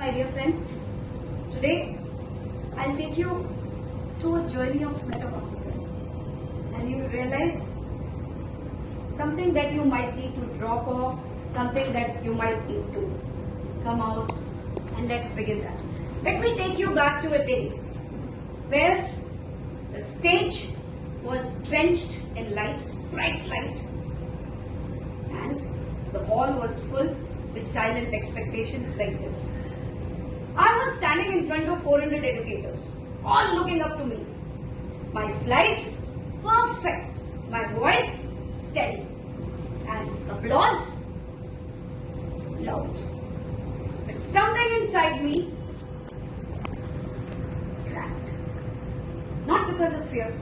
My dear friends, today I'll take you to a journey of metamorphosis, and you'll realize something that you might need to drop off, something that you might need to come out, and let's begin that. Let me take you back to a day where the stage was drenched in lights, bright light, and the hall was full with silent expectations like this. I was standing in front of 400 educators, all looking up to me. My slides, perfect. My voice, steady. And applause, loud. But something inside me cracked. Not because of fear,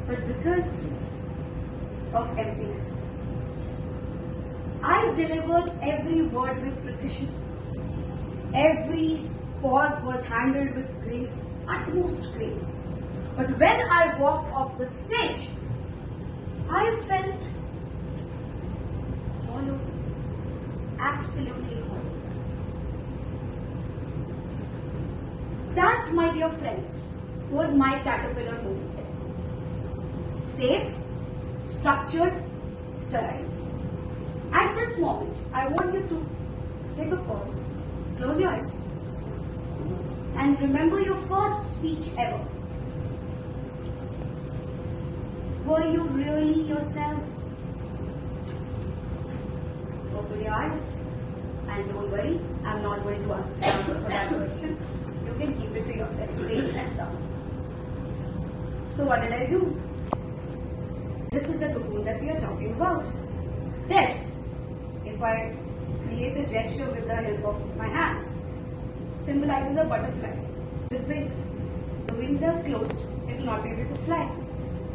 but because of emptiness. I delivered every word with precision. Every pause was handled with grace, utmost grace. But when I walked off the stage, I felt hollow, absolutely hollow. That, my dear friends, was my caterpillar moment. Safe, structured, sterile. At this moment, I want you to take a pause, close your eyes, and remember your first speech ever. Were you really yourself? Open your eyes, and don't worry, I'm not going to ask you to answer for that question. You can keep it to yourself, safe and sound. So what did I do? This is the cocoon that we are talking about. This, if I create a gesture with the help of my hands, symbolizes a butterfly with wings. The wings are closed, it will not be able to fly.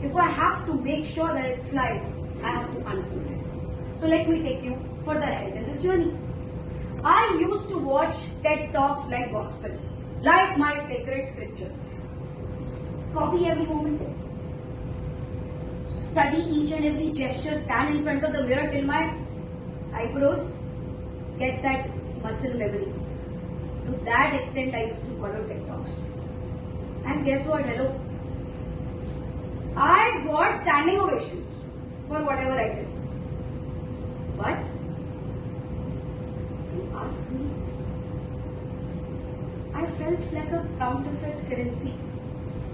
If I have to make sure that it flies, I have to unfold it. So let me take you further ahead in this journey. I used to watch TED Talks like gospel, like my sacred scriptures. Copy every moment. Study each and every gesture, stand in front of the mirror till my eyebrows get that muscle memory. To that extent, I used to follow TED Talks. And guess what? Hello. I got standing ovations for whatever I did. But, if you ask me, I felt like a counterfeit currency.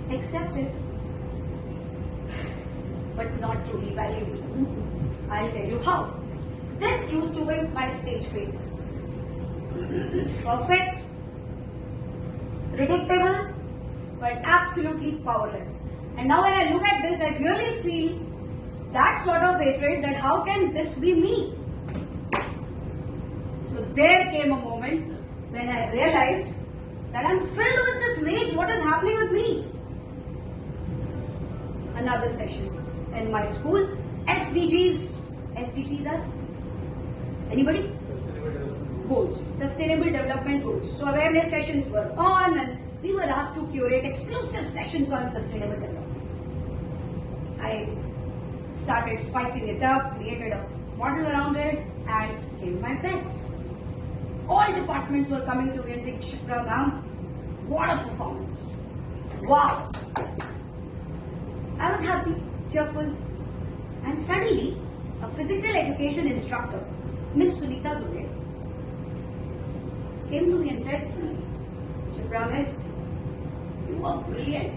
Accepted, but not truly valued. I'll tell you how. This used to be my stage face. Perfect, predictable, but absolutely powerless. And now when I look at this, I really feel that sort of hatred that how can this be me? So there came a moment when I realized that I'm filled with this rage. What is happening with me? Another session in my school. SDGs. SDGs are? Anybody? Goals. Sustainable Development Goals. So awareness sessions were on and we were asked to curate exclusive sessions on sustainable development. I started spicing it up, created a model around it and gave my best. All departments were coming to me and saying, Shipra ma'am, what a performance. Wow. I was happy, cheerful, and suddenly a physical education instructor, Miss Sunita Dubey, came to me and said, Shipra miss, you are brilliant,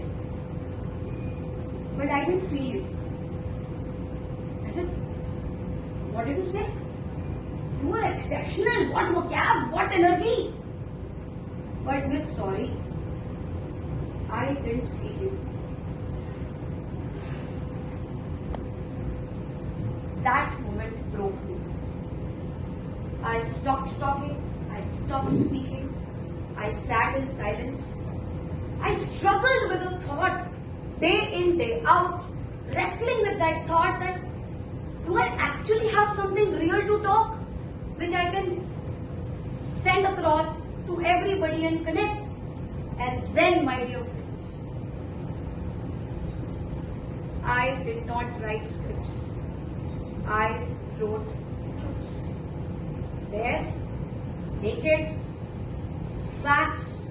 but I didn't feel you. I said, what did you say? You were exceptional, what vocab, what energy. But miss, sorry, I didn't feel you. That moment broke me. I stopped talking, I stopped speaking, I sat in silence. I struggled with a thought day in, day out, wrestling with that thought that do I actually have something real to talk which I can send across to everybody and connect? And then, my dear friends, I did not write scripts. I wrote truths. There, naked, facts.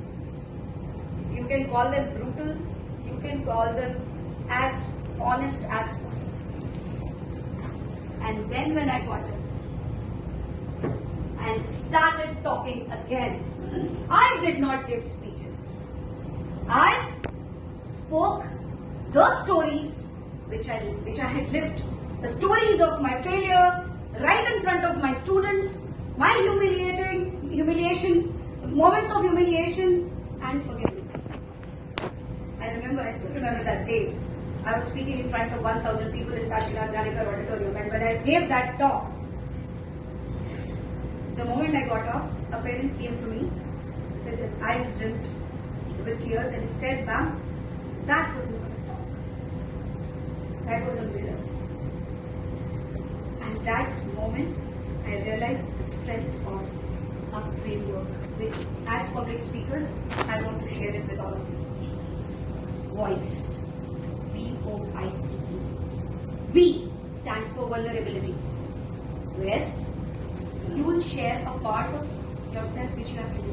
You can call them brutal, you can call them as honest as possible. And then when I got it and started talking again, I did not give speeches. I spoke the stories which I had lived, the stories of my failure right in front of my students, my humiliation, moments of humiliation and forgiveness. I still remember that day. I was speaking in front of 1,000 people in Kashinath Dhanikar Auditorium, and when I gave that talk, the moment I got off, a parent came to me with his eyes dimmed with tears and he said, "Ma'am, that was not a talk. That was a mirror." And that moment, I realized the strength of our framework, which as public speakers, I want to share it with all of you. Voice. VOICE. V stands for vulnerability, where you will share a part of yourself which you have to do.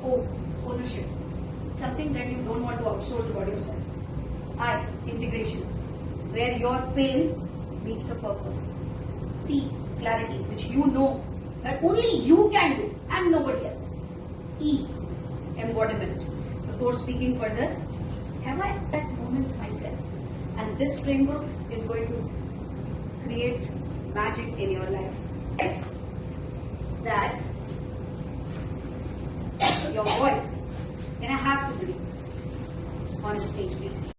O, ownership. Something that you don't want to outsource about yourself. I, integration, where your pain meets a purpose. C, clarity, which you know that only you can do and nobody else. E, embodiment. Before speaking further, have I that moment myself? And this framework is going to create magic in your life. Yes, that your voice. Can I have somebody on the stage, please?